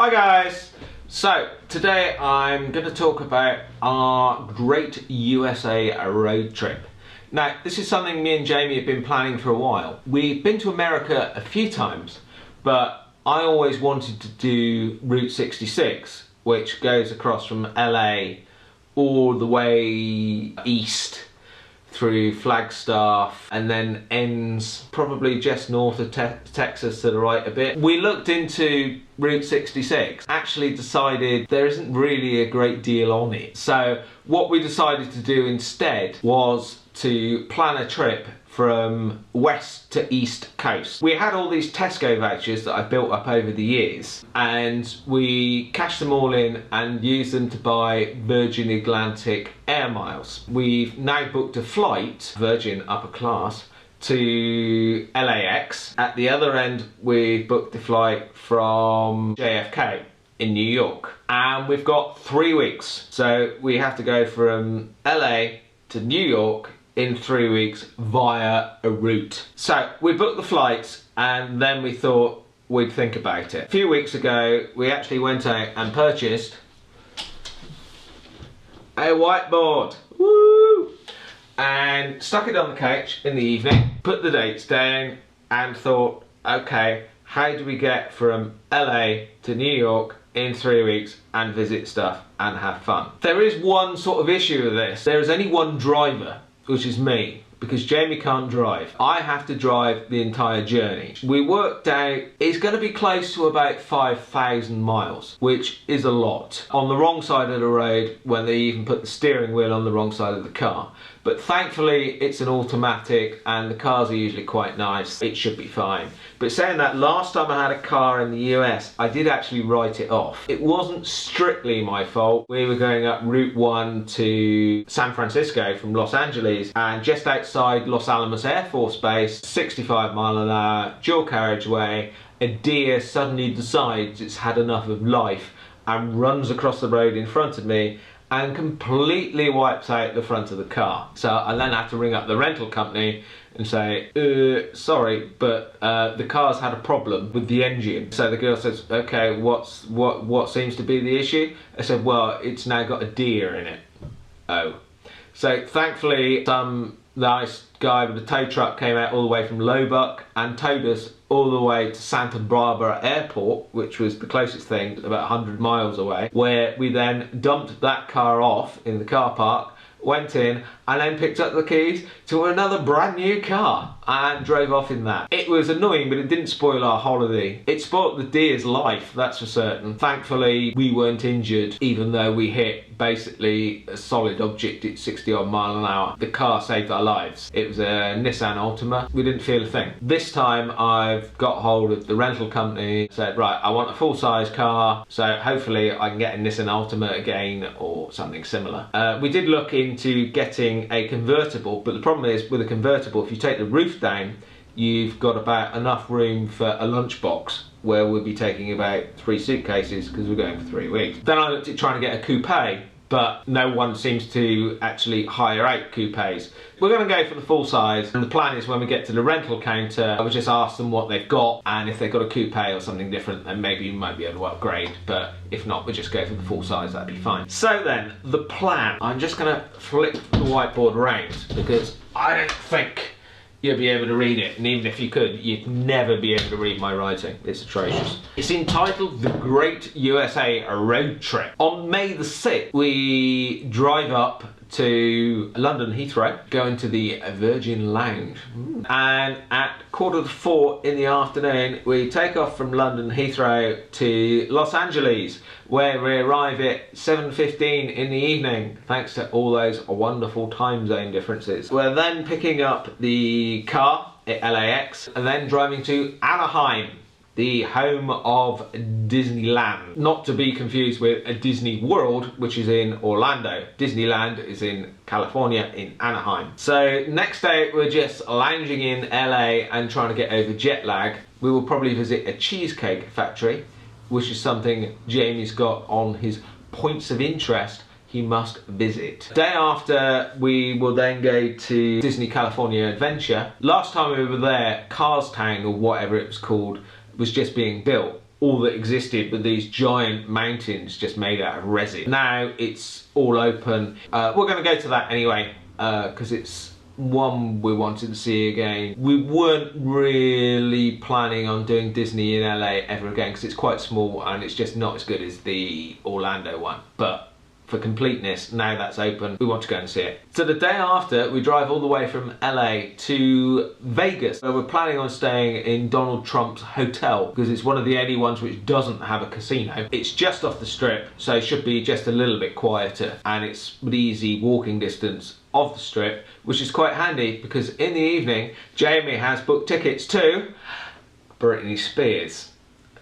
Hi guys! So today I'm going to talk about our great USA road trip. Now this is something me and Jamie have been planning for a while. We've been to America a few times, but I always wanted to do Route 66, which goes across from LA all the way east through Flagstaff and then ends probably just north of Texas to the right a bit. We looked into Route 66, actually decided there isn't really a great deal on it. So what we decided to do instead was to plan a trip from west to east coast. We had all these Tesco vouchers that I built up over the years, and we cashed them all in and used them to buy Virgin Atlantic air miles. We've now booked a flight, Virgin upper class, to LAX. At the other end, we've booked a flight from JFK in New York, and we've got 3 weeks. So we have to go from LA to New York in 3 weeks via a route. So we booked the flights and then we thought we'd think about it. A few weeks ago we actually went out and purchased a whiteboard. Woo! And stuck it on the couch in the evening, put the dates down and thought, okay, how do we get from LA to New York in 3 weeks and visit stuff and have fun? There is one sort of issue with this. There is only one driver, which is me, because Jamie can't drive. I have to drive the entire journey. We worked out it's going to be close to about 5,000 miles, which is a lot. On the wrong side of the road, when they even put the steering wheel on the wrong side of the car. But thankfully it's an automatic and the cars are usually quite nice. It should be fine. But saying that, last time I had a car in the US, I did actually write it off. It wasn't strictly my fault. We were going up Route 1 to San Francisco from Los Angeles, and just outside Los Alamos Air Force Base, 65 mile an hour, dual carriageway, a deer suddenly decides it's had enough of life and runs across the road in front of me and completely wipes out the front of the car. So I then had to ring up the rental company and say, sorry, but the car's had a problem with the engine. So the girl says, okay, what seems to be the issue? I said, well, it's now got a deer in it. Oh. So thankfully some nice guy with a tow truck came out all the way from Lubbock and towed us all the way to Santa Barbara Airport, which was the closest thing, about 100 miles away, where we then dumped that car off in the car park, went in and then picked up the keys to another brand new car and drove off in that. It was annoying, but it didn't spoil our holiday. It spoiled the deer's life, that's for certain. Thankfully we weren't injured, even though we hit basically a solid object at 60 odd mile an hour. The car saved our lives. It was a Nissan Altima. We didn't feel a thing. This time I've got hold of the rental company, said, right, I want a full-size car, so hopefully I can get a Nissan Altima again or something similar. We did look into getting a convertible, but the problem is with a convertible, if you take the roof down, you've got about enough room for a lunchbox, where we'll be taking about 3 suitcases because we're going for 3 weeks. Then I looked at trying to get a coupe, but no one seems to actually hire out coupes. We're going to go for the full size, and the plan is when we get to the rental counter, I would just ask them what they've got, and if they've got a coupe or something different, then maybe we might be able to upgrade, but if not, we'll just go for the full size, that'd be fine. So then, the plan. I'm just going to flip the whiteboard around, because I don't think you'll be able to read it, and even if you could, you'd never be able to read my writing. It's atrocious. It's entitled The Great USA Road Trip. On May the 6th, we drive up to London Heathrow, go into the Virgin Lounge, and at 3:45 in the afternoon we take off from London Heathrow to Los Angeles, where we arrive at 7:15 in the evening, thanks to all those wonderful time zone differences. We're then picking up the car at LAX and then driving to Anaheim, the home of Disneyland. Not to be confused with a Disney World, which is in Orlando. Disneyland is in California, in Anaheim. So next day we're just lounging in LA and trying to get over jet lag. We will probably visit a cheesecake factory, which is something Jamie's got on his points of interest he must visit. Day after, we will then go to Disney California Adventure. Last time we were there, Cars Town, or whatever it was called, was just being built. all that existed with these giant mountains just made out of resin. Now it's all open. We're going to go to that anyway because it's one we wanted to see again. We weren't really planning on doing Disney in LA ever again because it's quite small and it's just not as good as the Orlando one. But for completeness, now that's open, we want to go and see it. So the day after, we drive all the way from LA to Vegas, where we're planning on staying in Donald Trump's hotel, because it's one of the only ones which doesn't have a casino. It's just off the strip, so it should be just a little bit quieter, and it's an easy walking distance of the strip, which is quite handy, because in the evening, Jamie has booked tickets to Britney Spears.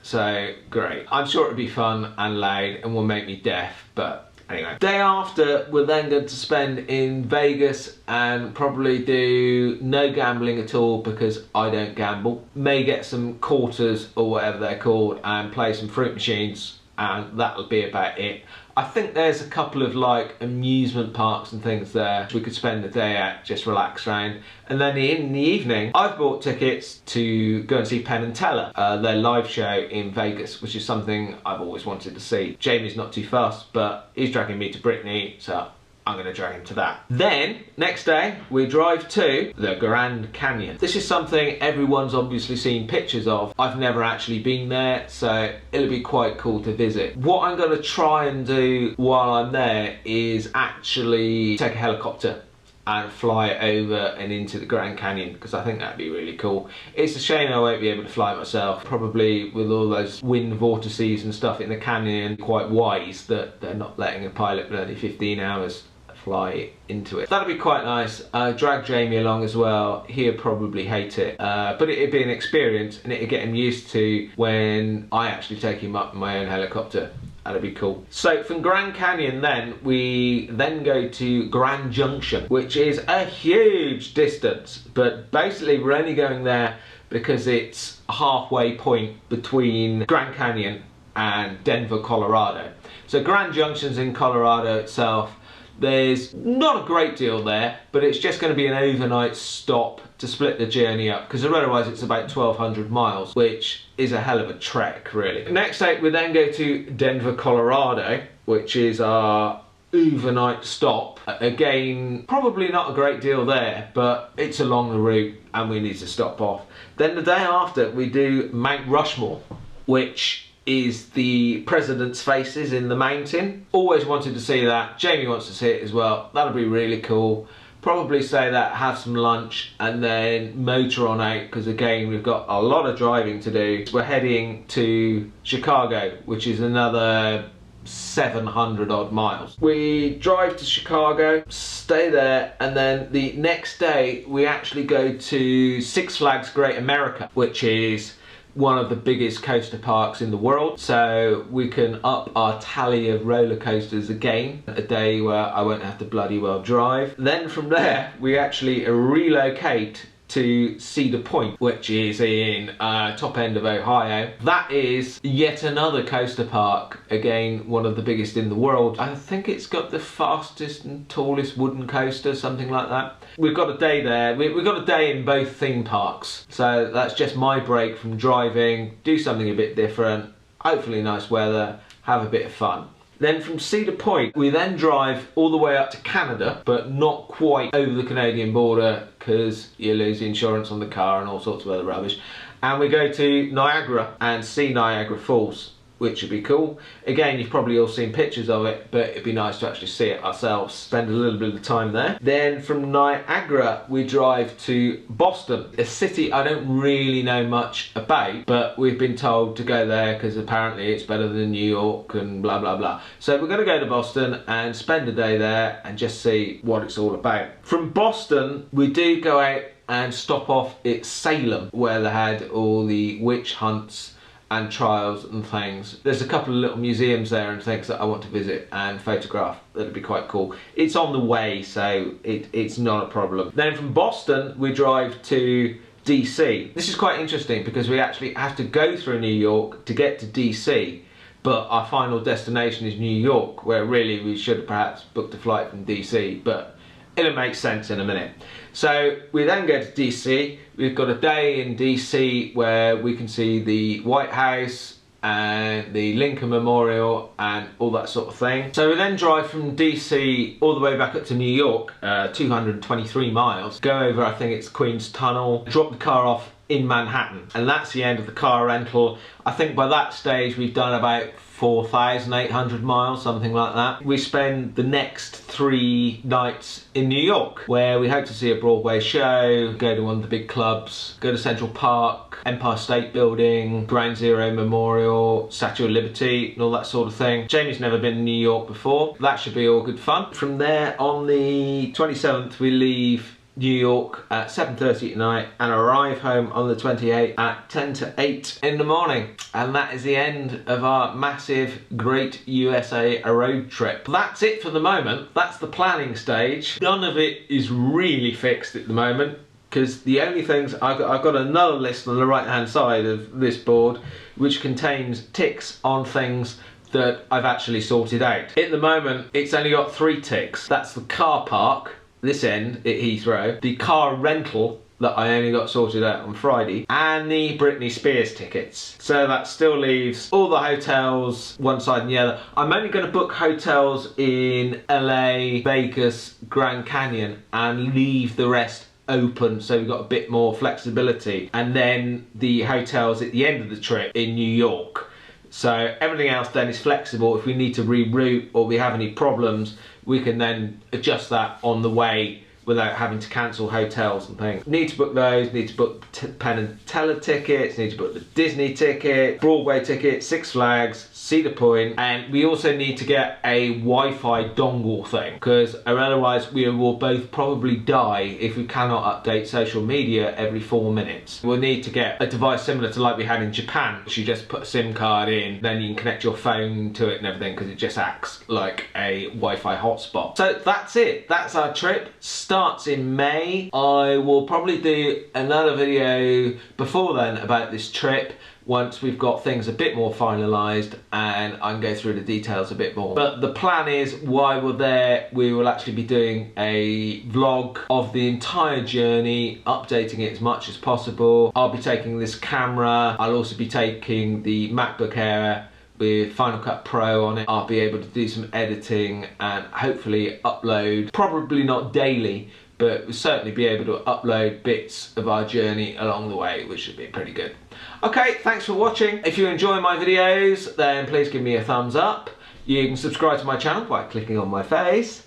So, great. I'm sure it'll be fun and loud and will make me deaf, but anyway. Day after, we're then going to spend in Vegas and probably do no gambling at all because I don't gamble. May get some quarters or whatever they're called and play some fruit machines, and that'll be about it. I think there's a couple of like amusement parks and things there we could spend the day at, just relax around. And then in the evening, I've bought tickets to go and see Penn and Teller, their live show in Vegas, which is something I've always wanted to see. Jamie's not too fast, but he's dragging me to Britney, so I'm going to drag him to that. Then, next day, we drive to the Grand Canyon. This is something everyone's obviously seen pictures of. I've never actually been there, so it'll be quite cool to visit. What I'm going to try and do while I'm there is actually take a helicopter and fly over and into the Grand Canyon, because I think that'd be really cool. It's a shame I won't be able to fly myself. Probably with all those wind vortices and stuff in the canyon, quite wise that they're not letting a pilot bloody 15 hours fly into it. That'd be quite nice. Drag Jamie along as well. He'd probably hate it, but it'd be an experience and it'd get him used to when I actually take him up in my own helicopter. That'd be cool. So from Grand Canyon then, we then go to Grand Junction, which is a huge distance, but basically we're only going there because it's a halfway point between Grand Canyon and Denver, Colorado. So Grand Junction's in Colorado itself. There's not a great deal there, but it's just going to be an overnight stop to split the journey up, because otherwise it's about 1,200 miles, which is a hell of a trek, really. Next day, we then go to Denver, Colorado, which is our overnight stop. Again, probably not a great deal there, but it's along the route and we need to stop off. Then the day after, we do Mount Rushmore, which is the president's faces in the mountain. Always wanted to see that. Jamie wants to see it as well. That'll be really cool. Probably say that, have some lunch, and then motor on out, because again, we've got a lot of driving to do. We're heading to Chicago, which is another 700 odd miles. We drive to Chicago, stay there, and then the next day we actually go to Six Flags Great America, which is one of the biggest coaster parks in the world, so we can up our tally of roller coasters again, a day where I won't have to bloody well drive. Then from there we actually relocate to Cedar Point, which is in top end of Ohio. That is yet another coaster park, again one of the biggest in the world. I think it's got the fastest and tallest wooden coaster, something like that. We've got a day there. We've got a day in both theme parks, so that's just my break from driving, do something a bit different, hopefully nice weather, have a bit of fun. Then from Cedar Point, we then drive all the way up to Canada, but not quite over the Canadian border because you lose the insurance on the car and all sorts of other rubbish. And we go to Niagara and see Niagara Falls, which would be cool. Again, you've probably all seen pictures of it, but it'd be nice to actually see it ourselves, spend a little bit of time there. Then from Niagara, we drive to Boston, a city I don't really know much about, but we've been told to go there because apparently it's better than New York and blah, blah, blah. So we're gonna go to Boston and spend a day there and just see what it's all about. From Boston, we do go out and stop off at Salem, where they had all the witch hunts and trials and things. There's a couple of little museums there and things that I want to visit and photograph. That'd be quite cool. It's on the way, so it's not a problem. Then from Boston, we drive to DC. This is quite interesting because we actually have to go through New York to get to DC, but our final destination is New York, where really we should have perhaps booked a flight from DC, but it'll make sense in a minute. So we then go to DC. We've got a day in DC where we can see the White House and the Lincoln Memorial and all that sort of thing. So we then drive from DC all the way back up to New York, 223 miles, go over, I think it's Queens Tunnel, drop the car off in Manhattan, and that's the end of the car rental. I think by that stage we've done about 4,800 miles, something like that. We spend the next 3 nights in New York, where we hope to see a Broadway show, go to one of the big clubs, go to Central Park, Empire State Building, Ground Zero Memorial, Statue of Liberty, and all that sort of thing. Jamie's never been in New York before. That should be all good fun. From there, on the 27th, we leave New York at 7:30 at night and arrive home on the 28th at 10 to 8 in the morning. And that is the end of our massive Great USA road trip. That's it for the moment. That's the planning stage. None of it is really fixed at the moment, because the only things, I've got another list on the right hand side of this board which contains ticks on things that I've actually sorted out. At the moment it's only got 3 ticks. That's the car park, this end at Heathrow, the car rental that I only got sorted out on Friday, and the Britney Spears tickets. So that still leaves all the hotels one side and the other. I'm only going to book hotels in LA, Vegas, Grand Canyon, and leave the rest open so we've got a bit more flexibility. And then the hotels at the end of the trip in New York. So everything else then is flexible. If we need to reroute or we have any problems, we can then adjust that on the way without having to cancel hotels and things. Need to book those, need to book Penn and Teller tickets, need to book the Disney ticket, Broadway ticket, Six Flags, Cedar Point, and we also need to get a Wi-Fi dongle thing, because otherwise we will both probably die if we cannot update social media every 4 minutes. We'll need to get a device similar to like we had in Japan, which you just put a SIM card in, then you can connect your phone to it and everything, because it just acts like a Wi-Fi hotspot. So that's it, that's our trip. Starts in May. I will probably do another video before then about this trip once we've got things a bit more finalised and I can go through the details a bit more. But the plan is, while we're there, we will actually be doing a vlog of the entire journey, updating it as much as possible. I'll be taking this camera, I'll also be taking the MacBook Air with Final Cut Pro on it. I'll be able to do some editing and hopefully upload, probably not daily, but we'll certainly be able to upload bits of our journey along the way, which should be pretty good. Okay, thanks for watching. If you enjoy my videos, then please give me a thumbs up. You can subscribe to my channel by clicking on my face.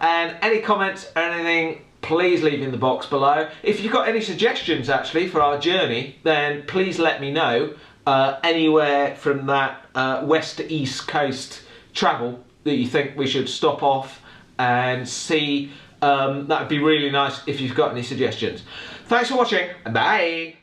And any comments or anything, please leave in the box below. If you've got any suggestions actually for our journey, then please let me know. Anywhere from that west to east coast travel that you think we should stop off and see. That would be really nice if you've got any suggestions. Thanks for watching, and bye!